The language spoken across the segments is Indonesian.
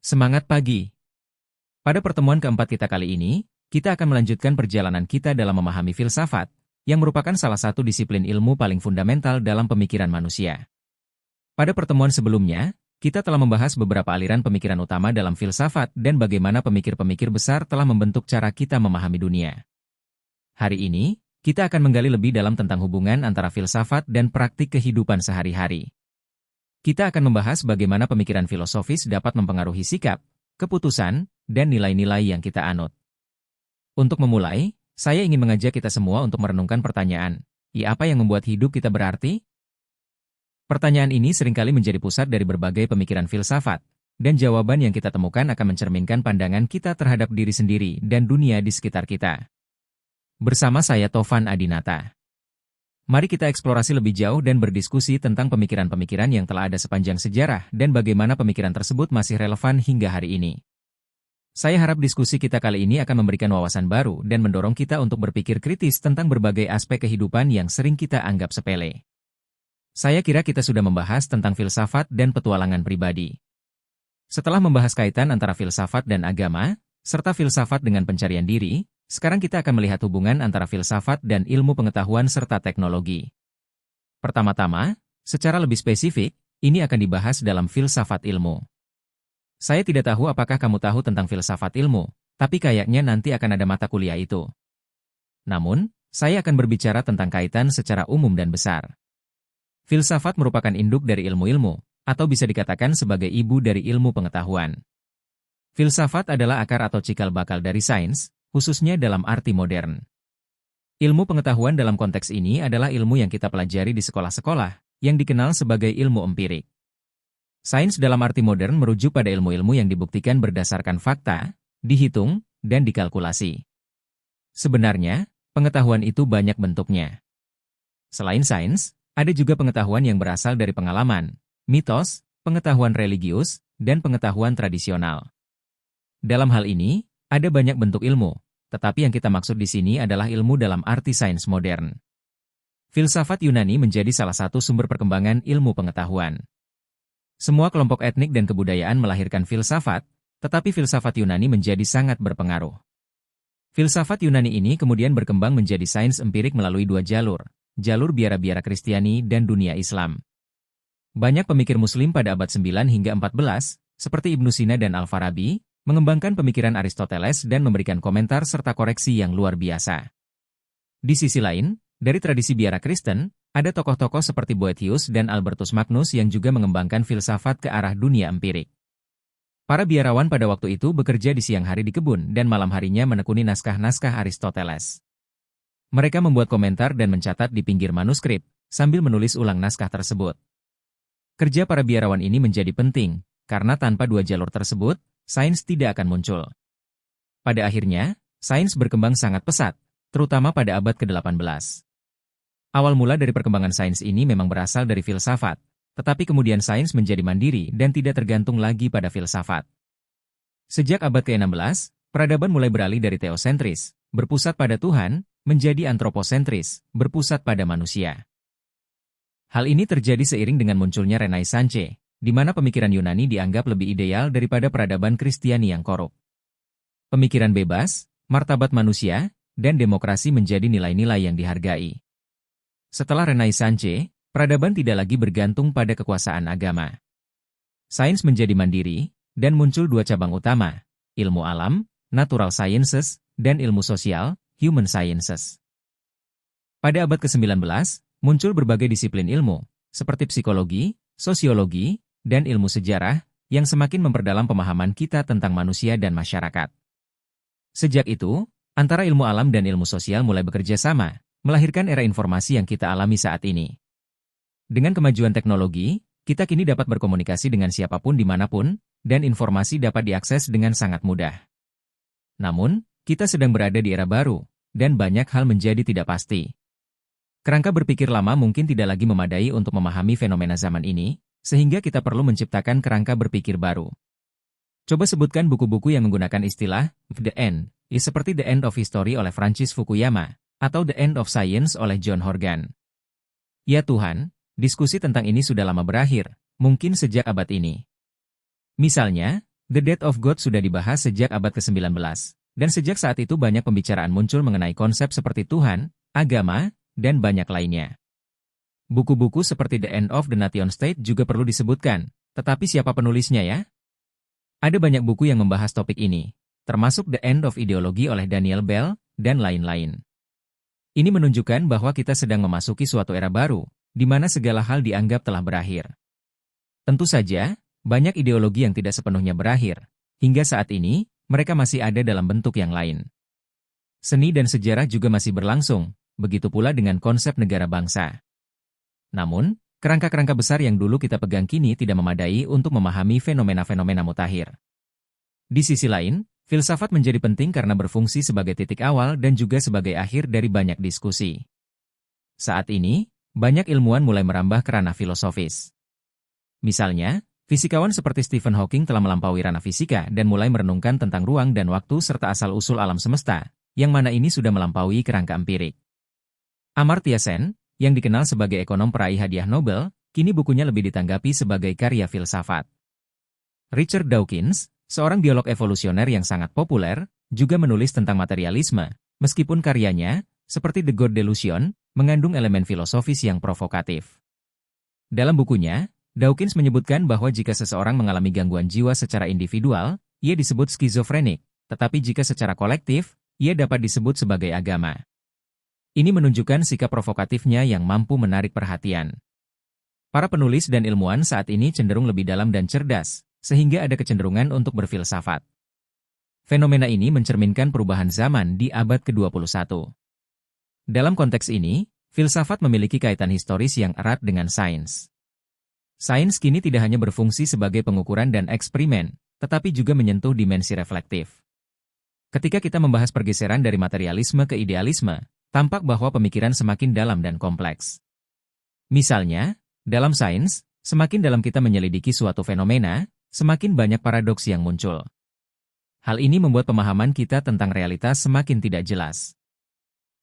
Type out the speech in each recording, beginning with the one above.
Semangat pagi! Pada pertemuan keempat kita kali ini, kita akan melanjutkan perjalanan kita dalam memahami filsafat, yang merupakan salah satu disiplin ilmu paling fundamental dalam pemikiran manusia. Pada pertemuan sebelumnya, kita telah membahas beberapa aliran pemikiran utama dalam filsafat dan bagaimana pemikir-pemikir besar telah membentuk cara kita memahami dunia. Hari ini, kita akan menggali lebih dalam tentang hubungan antara filsafat dan praktik kehidupan sehari-hari. Kita akan membahas bagaimana pemikiran filosofis dapat mempengaruhi sikap, keputusan, dan nilai-nilai yang kita anut. Untuk memulai, saya ingin mengajak kita semua untuk merenungkan pertanyaan, apa yang membuat hidup kita berarti? Pertanyaan ini seringkali menjadi pusat dari berbagai pemikiran filsafat, dan jawaban yang kita temukan akan mencerminkan pandangan kita terhadap diri sendiri dan dunia di sekitar kita. Bersama saya Tovan Adinata. Mari kita eksplorasi lebih jauh dan berdiskusi tentang pemikiran-pemikiran yang telah ada sepanjang sejarah dan bagaimana pemikiran tersebut masih relevan hingga hari ini. Saya harap diskusi kita kali ini akan memberikan wawasan baru dan mendorong kita untuk berpikir kritis tentang berbagai aspek kehidupan yang sering kita anggap sepele. Saya kira kita sudah membahas tentang filsafat dan petualangan pribadi. Setelah membahas kaitan antara filsafat dan agama, serta filsafat dengan pencarian diri, sekarang kita akan melihat hubungan antara filsafat dan ilmu pengetahuan serta teknologi. Pertama-tama, secara lebih spesifik, ini akan dibahas dalam filsafat ilmu. Saya tidak tahu apakah kamu tahu tentang filsafat ilmu, tapi kayaknya nanti akan ada mata kuliah itu. Namun, saya akan berbicara tentang kaitan secara umum dan besar. Filsafat merupakan induk dari ilmu-ilmu, atau bisa dikatakan sebagai ibu dari ilmu pengetahuan. Filsafat adalah akar atau cikal bakal dari sains, khususnya dalam arti modern. Ilmu pengetahuan dalam konteks ini adalah ilmu yang kita pelajari di sekolah-sekolah, yang dikenal sebagai ilmu empirik. Sains dalam arti modern merujuk pada ilmu-ilmu yang dibuktikan berdasarkan fakta, dihitung, dan dikalkulasi. Sebenarnya, pengetahuan itu banyak bentuknya. Selain sains, ada juga pengetahuan yang berasal dari pengalaman, mitos, pengetahuan religius, dan pengetahuan tradisional. Dalam hal ini, ada banyak bentuk ilmu, tetapi yang kita maksud di sini adalah ilmu dalam arti sains modern. Filsafat Yunani menjadi salah satu sumber perkembangan ilmu pengetahuan. Semua kelompok etnik dan kebudayaan melahirkan filsafat, tetapi filsafat Yunani menjadi sangat berpengaruh. Filsafat Yunani ini kemudian berkembang menjadi sains empirik melalui dua jalur biara-biara Kristiani dan dunia Islam. Banyak pemikir Muslim pada abad 9 hingga 14, seperti Ibnu Sina dan Al-Farabi, mengembangkan pemikiran Aristoteles dan memberikan komentar serta koreksi yang luar biasa. Di sisi lain, dari tradisi biara Kristen, ada tokoh-tokoh seperti Boethius dan Albertus Magnus yang juga mengembangkan filsafat ke arah dunia empirik. Para biarawan pada waktu itu bekerja di siang hari di kebun dan malam harinya menekuni naskah-naskah Aristoteles. Mereka membuat komentar dan mencatat di pinggir manuskrip, sambil menulis ulang naskah tersebut. Kerja para biarawan ini menjadi penting, karena tanpa dua jalur tersebut, sains tidak akan muncul. Pada akhirnya, sains berkembang sangat pesat, terutama pada abad ke-18. Awal mula dari perkembangan sains ini memang berasal dari filsafat, tetapi kemudian sains menjadi mandiri dan tidak tergantung lagi pada filsafat. Sejak abad ke-16, peradaban mulai beralih dari teosentris, berpusat pada Tuhan, menjadi antroposentris, berpusat pada manusia. Hal ini terjadi seiring dengan munculnya Renaissance, di mana pemikiran Yunani dianggap lebih ideal daripada peradaban Kristiani yang korup. Pemikiran bebas, martabat manusia, dan demokrasi menjadi nilai-nilai yang dihargai. Setelah Renaissance, peradaban tidak lagi bergantung pada kekuasaan agama. Sains menjadi mandiri, dan muncul dua cabang utama, ilmu alam, natural sciences, dan ilmu sosial, human sciences. Pada abad ke-19, muncul berbagai disiplin ilmu, seperti psikologi, sosiologi, dan ilmu sejarah, yang semakin memperdalam pemahaman kita tentang manusia dan masyarakat. Sejak itu, antara ilmu alam dan ilmu sosial mulai bekerja sama, melahirkan era informasi yang kita alami saat ini. Dengan kemajuan teknologi, kita kini dapat berkomunikasi dengan siapapun dimanapun, dan informasi dapat diakses dengan sangat mudah. Namun, kita sedang berada di era baru, dan banyak hal menjadi tidak pasti. Kerangka berpikir lama mungkin tidak lagi memadai untuk memahami fenomena zaman ini, sehingga kita perlu menciptakan kerangka berpikir baru. Coba sebutkan buku-buku yang menggunakan istilah The End, seperti The End of History oleh Francis Fukuyama, atau The End of Science oleh John Horgan. Ya Tuhan, diskusi tentang ini sudah lama berakhir, mungkin sejak abad ini. Misalnya, The Death of God sudah dibahas sejak abad ke-19, dan sejak saat itu banyak pembicaraan muncul mengenai konsep seperti Tuhan, agama, dan banyak lainnya. Buku-buku seperti The End of the Nation State juga perlu disebutkan, tetapi siapa penulisnya ya? Ada banyak buku yang membahas topik ini, termasuk The End of Ideology oleh Daniel Bell, dan lain-lain. Ini menunjukkan bahwa kita sedang memasuki suatu era baru, di mana segala hal dianggap telah berakhir. Tentu saja, banyak ideologi yang tidak sepenuhnya berakhir. Hingga saat ini, mereka masih ada dalam bentuk yang lain. Seni dan sejarah juga masih berlangsung, begitu pula dengan konsep negara bangsa. Namun, kerangka-kerangka besar yang dulu kita pegang kini tidak memadai untuk memahami fenomena-fenomena mutakhir. Di sisi lain, filsafat menjadi penting karena berfungsi sebagai titik awal dan juga sebagai akhir dari banyak diskusi. Saat ini, banyak ilmuwan mulai merambah ke ranah filosofis. Misalnya, fisikawan seperti Stephen Hawking telah melampaui ranah fisika dan mulai merenungkan tentang ruang dan waktu serta asal-usul alam semesta, yang mana ini sudah melampaui kerangka empirik. Amartya Sen, yang dikenal sebagai ekonom peraih hadiah Nobel, kini bukunya lebih ditanggapi sebagai karya filsafat. Richard Dawkins, seorang biolog evolusioner yang sangat populer, juga menulis tentang materialisme, meskipun karyanya, seperti The God Delusion, mengandung elemen filosofis yang provokatif. Dalam bukunya, Dawkins menyebutkan bahwa jika seseorang mengalami gangguan jiwa secara individual, ia disebut skizofrenik, tetapi jika secara kolektif, ia dapat disebut sebagai agama. Ini menunjukkan sikap provokatifnya yang mampu menarik perhatian. Para penulis dan ilmuwan saat ini cenderung lebih dalam dan cerdas, sehingga ada kecenderungan untuk berfilsafat. Fenomena ini mencerminkan perubahan zaman di abad ke-21. Dalam konteks ini, filsafat memiliki kaitan historis yang erat dengan sains. Sains kini tidak hanya berfungsi sebagai pengukuran dan eksperimen, tetapi juga menyentuh dimensi reflektif. Ketika kita membahas pergeseran dari materialisme ke idealisme, tampak bahwa pemikiran semakin dalam dan kompleks. Misalnya, dalam sains, semakin dalam kita menyelidiki suatu fenomena, semakin banyak paradoks yang muncul. Hal ini membuat pemahaman kita tentang realitas semakin tidak jelas.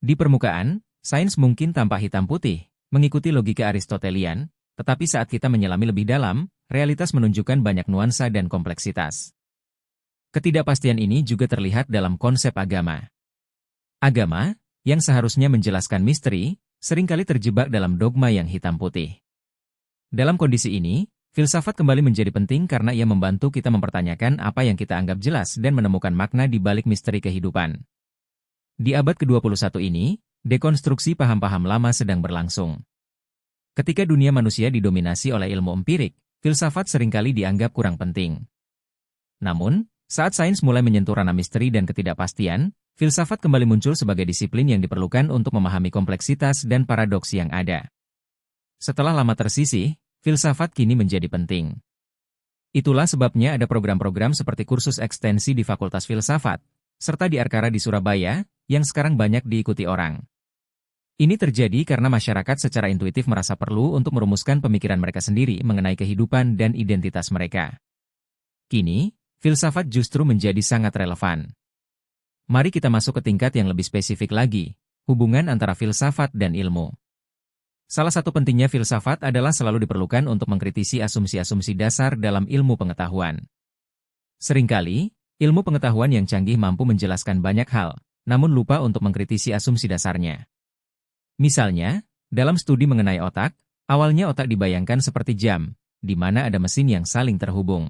Di permukaan, sains mungkin tampak hitam putih, mengikuti logika Aristotelian, tetapi saat kita menyelami lebih dalam, realitas menunjukkan banyak nuansa dan kompleksitas. Ketidakpastian ini juga terlihat dalam konsep agama. Agama, yang seharusnya menjelaskan misteri, seringkali terjebak dalam dogma yang hitam putih. Dalam kondisi ini, filsafat kembali menjadi penting karena ia membantu kita mempertanyakan apa yang kita anggap jelas dan menemukan makna di balik misteri kehidupan. Di abad ke-21 ini, dekonstruksi paham-paham lama sedang berlangsung. Ketika dunia manusia didominasi oleh ilmu empirik, filsafat seringkali dianggap kurang penting. Namun, saat sains mulai menyentuh ranah misteri dan ketidakpastian, filsafat kembali muncul sebagai disiplin yang diperlukan untuk memahami kompleksitas dan paradoks yang ada. Setelah lama tersisih, filsafat kini menjadi penting. Itulah sebabnya ada program-program seperti kursus ekstensi di Fakultas Filsafat, serta di Arkara di Surabaya, yang sekarang banyak diikuti orang. Ini terjadi karena masyarakat secara intuitif merasa perlu untuk merumuskan pemikiran mereka sendiri mengenai kehidupan dan identitas mereka. Kini, filsafat justru menjadi sangat relevan. Mari kita masuk ke tingkat yang lebih spesifik lagi, hubungan antara filsafat dan ilmu. Salah satu pentingnya filsafat adalah selalu diperlukan untuk mengkritisi asumsi-asumsi dasar dalam ilmu pengetahuan. Seringkali, ilmu pengetahuan yang canggih mampu menjelaskan banyak hal, namun lupa untuk mengkritisi asumsi dasarnya. Misalnya, dalam studi mengenai otak, awalnya otak dibayangkan seperti jam, di mana ada mesin yang saling terhubung.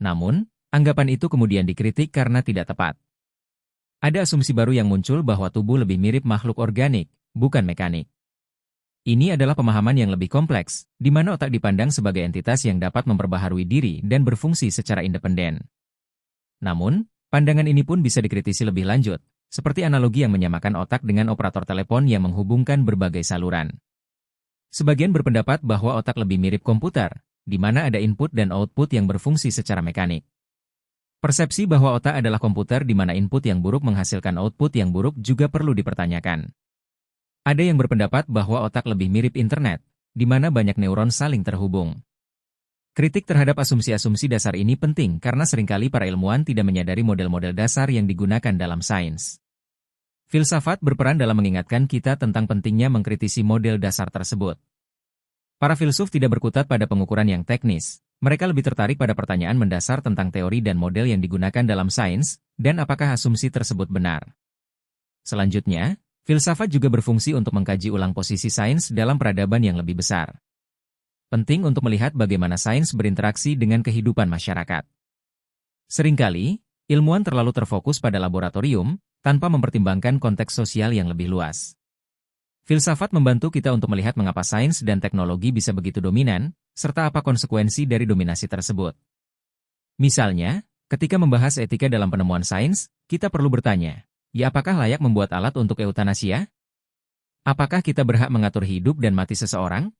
Namun, anggapan itu kemudian dikritik karena tidak tepat. Ada asumsi baru yang muncul bahwa tubuh lebih mirip makhluk organik, bukan mekanik. Ini adalah pemahaman yang lebih kompleks, di mana otak dipandang sebagai entitas yang dapat memperbaharui diri dan berfungsi secara independen. Namun, pandangan ini pun bisa dikritisi lebih lanjut, seperti analogi yang menyamakan otak dengan operator telepon yang menghubungkan berbagai saluran. Sebagian berpendapat bahwa otak lebih mirip komputer, di mana ada input dan output yang berfungsi secara mekanik. Persepsi bahwa otak adalah komputer di mana input yang buruk menghasilkan output yang buruk juga perlu dipertanyakan. Ada yang berpendapat bahwa otak lebih mirip internet, di mana banyak neuron saling terhubung. Kritik terhadap asumsi-asumsi dasar ini penting karena seringkali para ilmuwan tidak menyadari model-model dasar yang digunakan dalam sains. Filsafat berperan dalam mengingatkan kita tentang pentingnya mengkritisi model dasar tersebut. Para filsuf tidak berkutat pada pengukuran yang teknis, Mereka lebih tertarik pada pertanyaan mendasar tentang teori dan model yang digunakan dalam sains, dan apakah asumsi tersebut benar. Selanjutnya, filsafat juga berfungsi untuk mengkaji ulang posisi sains dalam peradaban yang lebih besar. Penting untuk melihat bagaimana sains berinteraksi dengan kehidupan masyarakat. Seringkali, ilmuwan terlalu terfokus pada laboratorium, tanpa mempertimbangkan konteks sosial yang lebih luas. Filsafat membantu kita untuk melihat mengapa sains dan teknologi bisa begitu dominan, serta apa konsekuensi dari dominasi tersebut. Misalnya, ketika membahas etika dalam penemuan sains, kita perlu bertanya, ya apakah layak membuat alat untuk eutanasia? Apakah kita berhak mengatur hidup dan mati seseorang?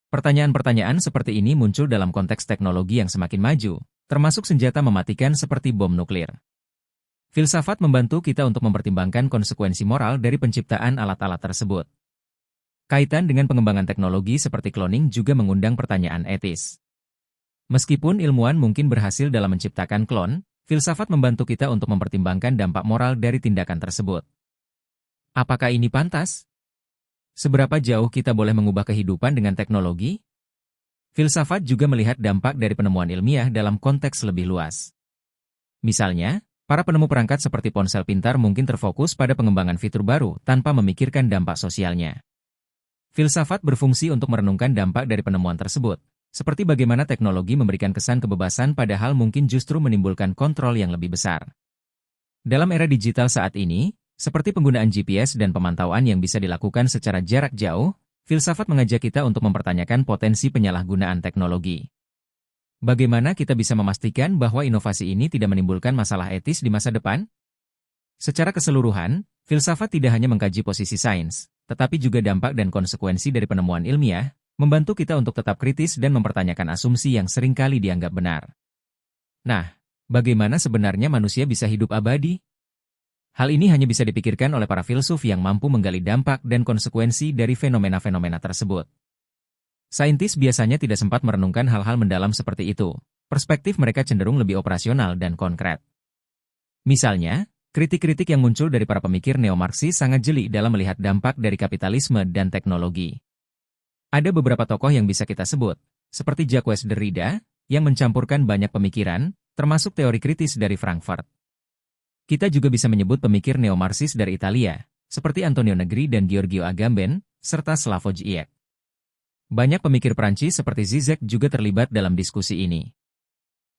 Pertanyaan-pertanyaan seperti ini muncul dalam konteks teknologi yang semakin maju, termasuk senjata mematikan seperti bom nuklir. Filsafat membantu kita untuk mempertimbangkan konsekuensi moral dari penciptaan alat-alat tersebut. Kaitan dengan pengembangan teknologi seperti cloning juga mengundang pertanyaan etis. Meskipun ilmuwan mungkin berhasil dalam menciptakan klon, filsafat membantu kita untuk mempertimbangkan dampak moral dari tindakan tersebut. Apakah ini pantas? Seberapa jauh kita boleh mengubah kehidupan dengan teknologi? Filsafat juga melihat dampak dari penemuan ilmiah dalam konteks lebih luas. Misalnya, para penemu perangkat seperti ponsel pintar mungkin terfokus pada pengembangan fitur baru tanpa memikirkan dampak sosialnya. Filsafat berfungsi untuk merenungkan dampak dari penemuan tersebut, seperti bagaimana teknologi memberikan kesan kebebasan padahal mungkin justru menimbulkan kontrol yang lebih besar. Dalam era digital saat ini, seperti penggunaan GPS dan pemantauan yang bisa dilakukan secara jarak jauh, filsafat mengajak kita untuk mempertanyakan potensi penyalahgunaan teknologi. Bagaimana kita bisa memastikan bahwa inovasi ini tidak menimbulkan masalah etis di masa depan? Secara keseluruhan, filsafat tidak hanya mengkaji posisi sains, tetapi juga dampak dan konsekuensi dari penemuan ilmiah, membantu kita untuk tetap kritis dan mempertanyakan asumsi yang seringkali dianggap benar. Nah, bagaimana sebenarnya manusia bisa hidup abadi? Hal ini hanya bisa dipikirkan oleh para filsuf yang mampu menggali dampak dan konsekuensi dari fenomena-fenomena tersebut. Saintis biasanya tidak sempat merenungkan hal-hal mendalam seperti itu. Perspektif mereka cenderung lebih operasional dan konkret. Misalnya, kritik-kritik yang muncul dari para pemikir neo-Marxis sangat jeli dalam melihat dampak dari kapitalisme dan teknologi. Ada beberapa tokoh yang bisa kita sebut, seperti Jacques Derrida, yang mencampurkan banyak pemikiran, termasuk teori kritis dari Frankfurt. Kita juga bisa menyebut pemikir neo-Marxis dari Italia, seperti Antonio Negri dan Giorgio Agamben, serta Slavoj Žižek. Banyak pemikir Prancis seperti Zizek juga terlibat dalam diskusi ini.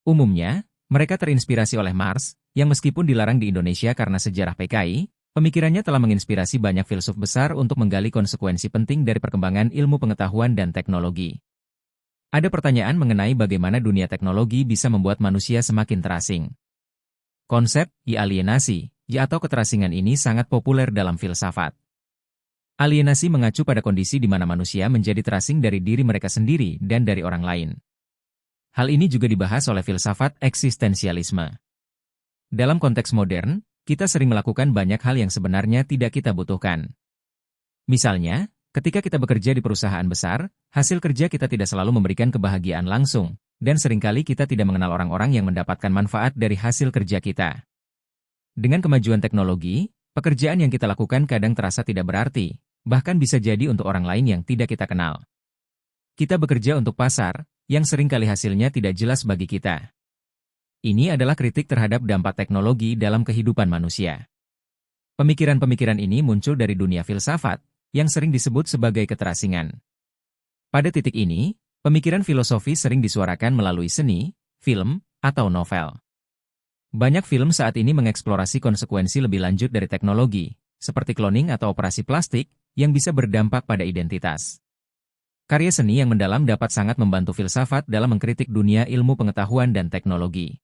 Umumnya, mereka terinspirasi oleh Marx, yang meskipun dilarang di Indonesia karena sejarah PKI, pemikirannya telah menginspirasi banyak filsuf besar untuk menggali konsekuensi penting dari perkembangan ilmu pengetahuan dan teknologi. Ada pertanyaan mengenai bagaimana dunia teknologi bisa membuat manusia semakin terasing. Konsep alienasi, atau keterasingan ini sangat populer dalam filsafat. Alienasi mengacu pada kondisi di mana manusia menjadi terasing dari diri mereka sendiri dan dari orang lain. Hal ini juga dibahas oleh filsafat eksistensialisme. Dalam konteks modern, kita sering melakukan banyak hal yang sebenarnya tidak kita butuhkan. Misalnya, ketika kita bekerja di perusahaan besar, hasil kerja kita tidak selalu memberikan kebahagiaan langsung, dan seringkali kita tidak mengenal orang-orang yang mendapatkan manfaat dari hasil kerja kita. Dengan kemajuan teknologi, pekerjaan yang kita lakukan kadang terasa tidak berarti, bahkan bisa jadi untuk orang lain yang tidak kita kenal. Kita bekerja untuk pasar, yang seringkali hasilnya tidak jelas bagi kita. Ini adalah kritik terhadap dampak teknologi dalam kehidupan manusia. Pemikiran-pemikiran ini muncul dari dunia filsafat, yang sering disebut sebagai keterasingan. Pada titik ini, pemikiran filosofi sering disuarakan melalui seni, film, atau novel. Banyak film saat ini mengeksplorasi konsekuensi lebih lanjut dari teknologi, seperti cloning atau operasi plastik, yang bisa berdampak pada identitas. Karya seni yang mendalam dapat sangat membantu filsafat dalam mengkritik dunia ilmu pengetahuan dan teknologi.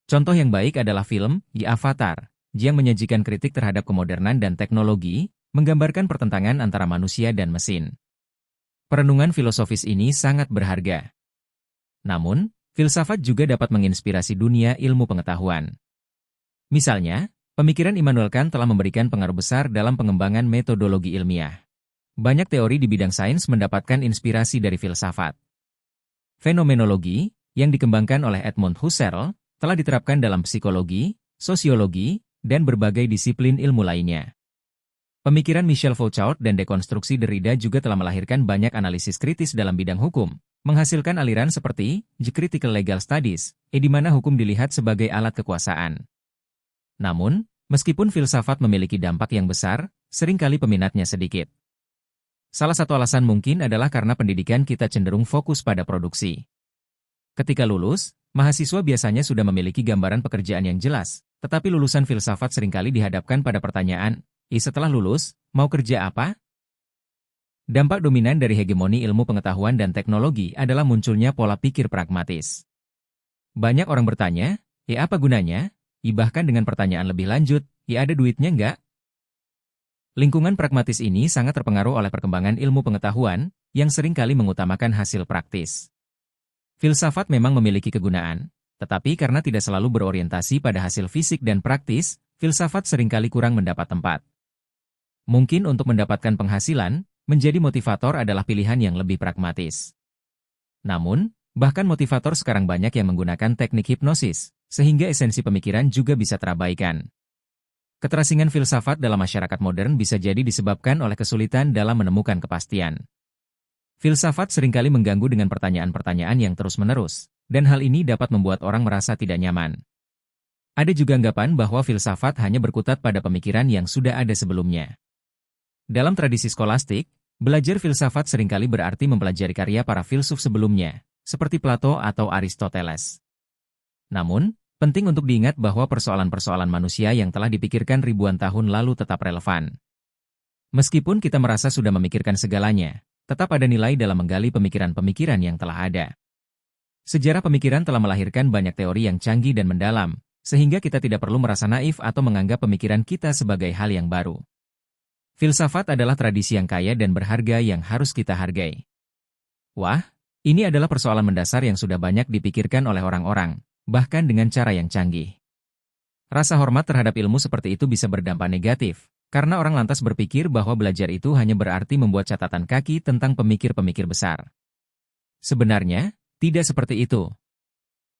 Contoh yang baik adalah film Avatar, yang menyajikan kritik terhadap kemodernan dan teknologi, menggambarkan pertentangan antara manusia dan mesin. Perenungan filosofis ini sangat berharga. Namun, filsafat juga dapat menginspirasi dunia ilmu pengetahuan. Misalnya, pemikiran Immanuel Kant telah memberikan pengaruh besar dalam pengembangan metodologi ilmiah. Banyak teori di bidang sains mendapatkan inspirasi dari filsafat. Fenomenologi, yang dikembangkan oleh Edmund Husserl, telah diterapkan dalam psikologi, sosiologi, dan berbagai disiplin ilmu lainnya. Pemikiran Michel Foucault dan dekonstruksi Derrida juga telah melahirkan banyak analisis kritis dalam bidang hukum, menghasilkan aliran seperti Critical Legal Studies, di mana hukum dilihat sebagai alat kekuasaan. Namun, meskipun filsafat memiliki dampak yang besar, seringkali peminatnya sedikit. Salah satu alasan mungkin adalah karena pendidikan kita cenderung fokus pada produksi. Ketika lulus, mahasiswa biasanya sudah memiliki gambaran pekerjaan yang jelas, tetapi lulusan filsafat seringkali dihadapkan pada pertanyaan, setelah lulus, mau kerja apa? Dampak dominan dari hegemoni ilmu pengetahuan dan teknologi adalah munculnya pola pikir pragmatis. Banyak orang bertanya, apa gunanya? Bahkan dengan pertanyaan lebih lanjut, ada duitnya nggak? Lingkungan pragmatis ini sangat terpengaruh oleh perkembangan ilmu pengetahuan, yang seringkali mengutamakan hasil praktis. Filsafat memang memiliki kegunaan, tetapi karena tidak selalu berorientasi pada hasil fisik dan praktis, filsafat seringkali kurang mendapat tempat. Mungkin untuk mendapatkan penghasilan, menjadi motivator adalah pilihan yang lebih pragmatis. Namun, bahkan motivator sekarang banyak yang menggunakan teknik hipnosis, sehingga esensi pemikiran juga bisa terabaikan. Keterasingan filsafat dalam masyarakat modern bisa jadi disebabkan oleh kesulitan dalam menemukan kepastian. Filsafat seringkali mengganggu dengan pertanyaan-pertanyaan yang terus-menerus, dan hal ini dapat membuat orang merasa tidak nyaman. Ada juga anggapan bahwa filsafat hanya berkutat pada pemikiran yang sudah ada sebelumnya. Dalam tradisi skolastik, belajar filsafat seringkali berarti mempelajari karya para filsuf sebelumnya, seperti Plato atau Aristoteles. Namun, penting untuk diingat bahwa persoalan-persoalan manusia yang telah dipikirkan ribuan tahun lalu tetap relevan. Meskipun kita merasa sudah memikirkan segalanya, tetap ada nilai dalam menggali pemikiran-pemikiran yang telah ada. Sejarah pemikiran telah melahirkan banyak teori yang canggih dan mendalam, sehingga kita tidak perlu merasa naif atau menganggap pemikiran kita sebagai hal yang baru. Filsafat adalah tradisi yang kaya dan berharga yang harus kita hargai. Wah, ini adalah persoalan mendasar yang sudah banyak dipikirkan oleh orang-orang, bahkan dengan cara yang canggih. Rasa hormat terhadap ilmu seperti itu bisa berdampak negatif, karena orang lantas berpikir bahwa belajar itu hanya berarti membuat catatan kaki tentang pemikir-pemikir besar. Sebenarnya, tidak seperti itu.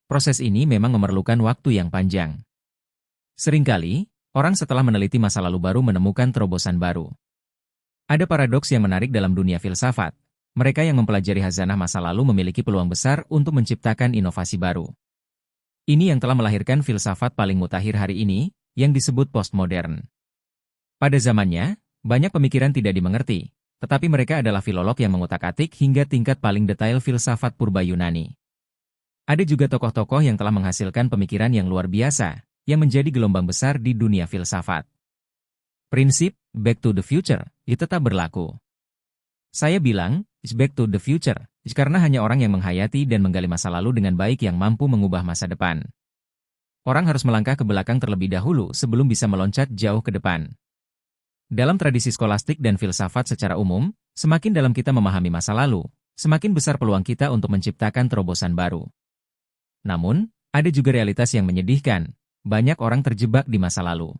Proses ini memang memerlukan waktu yang panjang. Seringkali, orang setelah meneliti masa lalu baru menemukan terobosan baru. Ada paradoks yang menarik dalam dunia filsafat. Mereka yang mempelajari hazanah masa lalu memiliki peluang besar untuk menciptakan inovasi baru. Ini yang telah melahirkan filsafat paling mutakhir hari ini, yang disebut postmodern. Pada zamannya, banyak pemikiran tidak dimengerti, tetapi mereka adalah filolog yang mengutak-atik hingga tingkat paling detail filsafat purba Yunani. Ada juga tokoh-tokoh yang telah menghasilkan pemikiran yang luar biasa, yang menjadi gelombang besar di dunia filsafat. Prinsip Back to the Future itu tetap berlaku. Saya bilang, it's back to the future, karena hanya orang yang menghayati dan menggali masa lalu dengan baik yang mampu mengubah masa depan. Orang harus melangkah ke belakang terlebih dahulu sebelum bisa meloncat jauh ke depan. Dalam tradisi skolastik dan filsafat secara umum, semakin dalam kita memahami masa lalu, semakin besar peluang kita untuk menciptakan terobosan baru. Namun, ada juga realitas yang menyedihkan. Banyak orang terjebak di masa lalu.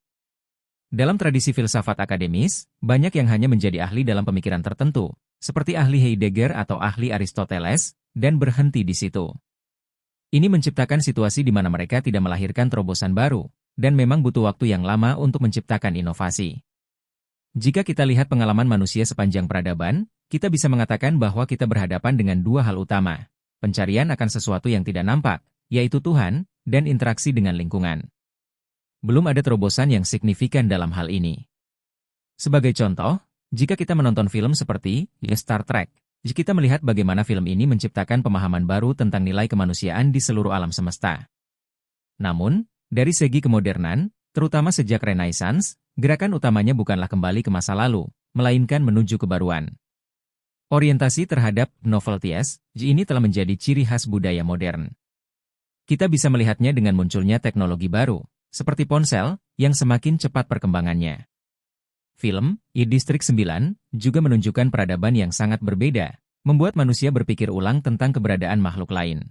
Dalam tradisi filsafat akademis, banyak yang hanya menjadi ahli dalam pemikiran tertentu, seperti ahli Heidegger atau ahli Aristoteles, dan berhenti di situ. Ini menciptakan situasi di mana mereka tidak melahirkan terobosan baru, dan memang butuh waktu yang lama untuk menciptakan inovasi. Jika kita lihat pengalaman manusia sepanjang peradaban, kita bisa mengatakan bahwa kita berhadapan dengan dua hal utama, pencarian akan sesuatu yang tidak nampak, yaitu Tuhan, dan interaksi dengan lingkungan. Belum ada terobosan yang signifikan dalam hal ini. Sebagai contoh, jika kita menonton film seperti Star Trek, kita melihat bagaimana film ini menciptakan pemahaman baru tentang nilai kemanusiaan di seluruh alam semesta. Namun, dari segi kemodernan, terutama sejak Renaissance, gerakan utamanya bukanlah kembali ke masa lalu, melainkan menuju kebaruan. Orientasi terhadap novelties ini telah menjadi ciri khas budaya modern. Kita bisa melihatnya dengan munculnya teknologi baru, seperti ponsel, yang semakin cepat perkembangannya. Film, Distrik 9, juga menunjukkan peradaban yang sangat berbeda, membuat manusia berpikir ulang tentang keberadaan makhluk lain.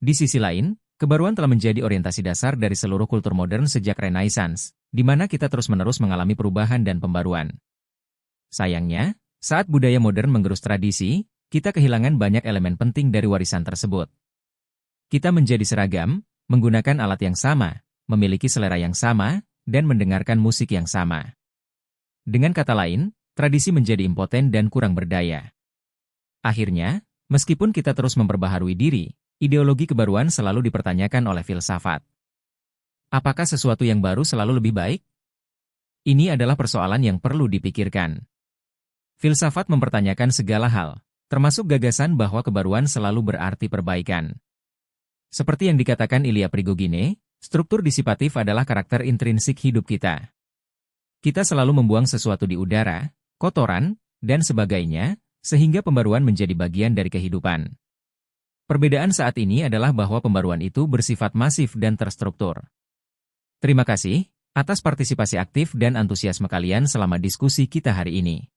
Di sisi lain, kebaruan telah menjadi orientasi dasar dari seluruh kultur modern sejak Renaissance, di mana kita terus-menerus mengalami perubahan dan pembaruan. Sayangnya, saat budaya modern menggerus tradisi, kita kehilangan banyak elemen penting dari warisan tersebut. Kita menjadi seragam, menggunakan alat yang sama, memiliki selera yang sama, dan mendengarkan musik yang sama. Dengan kata lain, tradisi menjadi impoten dan kurang berdaya. Akhirnya, Meskipun kita terus memperbaharui diri, ideologi kebaruan selalu dipertanyakan oleh filsafat. Apakah sesuatu yang baru selalu lebih baik? Ini adalah persoalan yang perlu dipikirkan. Filsafat mempertanyakan segala hal, termasuk gagasan bahwa kebaruan selalu berarti perbaikan. Seperti yang dikatakan Ilya Prigogine, struktur disipatif adalah karakter intrinsik hidup kita. Kita selalu membuang sesuatu di udara, kotoran, dan sebagainya, sehingga pembaruan menjadi bagian dari kehidupan. Perbedaan saat ini adalah bahwa pembaruan itu bersifat masif dan terstruktur. Terima kasih atas partisipasi aktif dan antusiasme kalian selama diskusi kita hari ini.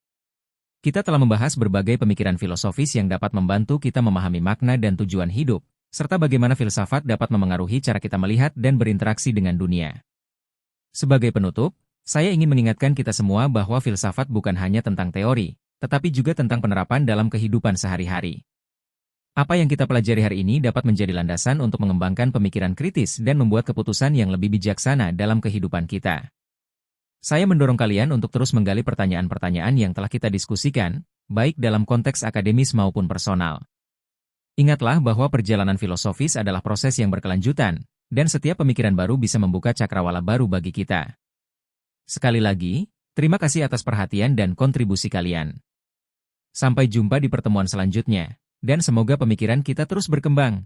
Kita telah membahas berbagai pemikiran filosofis yang dapat membantu kita memahami makna dan tujuan hidup, serta bagaimana filsafat dapat memengaruhi cara kita melihat dan berinteraksi dengan dunia. Sebagai penutup, saya ingin mengingatkan kita semua bahwa filsafat bukan hanya tentang teori, tetapi juga tentang penerapan dalam kehidupan sehari-hari. Apa yang kita pelajari hari ini dapat menjadi landasan untuk mengembangkan pemikiran kritis dan membuat keputusan yang lebih bijaksana dalam kehidupan kita. Saya mendorong kalian untuk terus menggali pertanyaan-pertanyaan yang telah kita diskusikan, baik dalam konteks akademis maupun personal. Ingatlah bahwa perjalanan filosofis adalah proses yang berkelanjutan, dan setiap pemikiran baru bisa membuka cakrawala baru bagi kita. Sekali lagi, terima kasih atas perhatian dan kontribusi kalian. Sampai jumpa di pertemuan selanjutnya. Dan semoga pemikiran kita terus berkembang.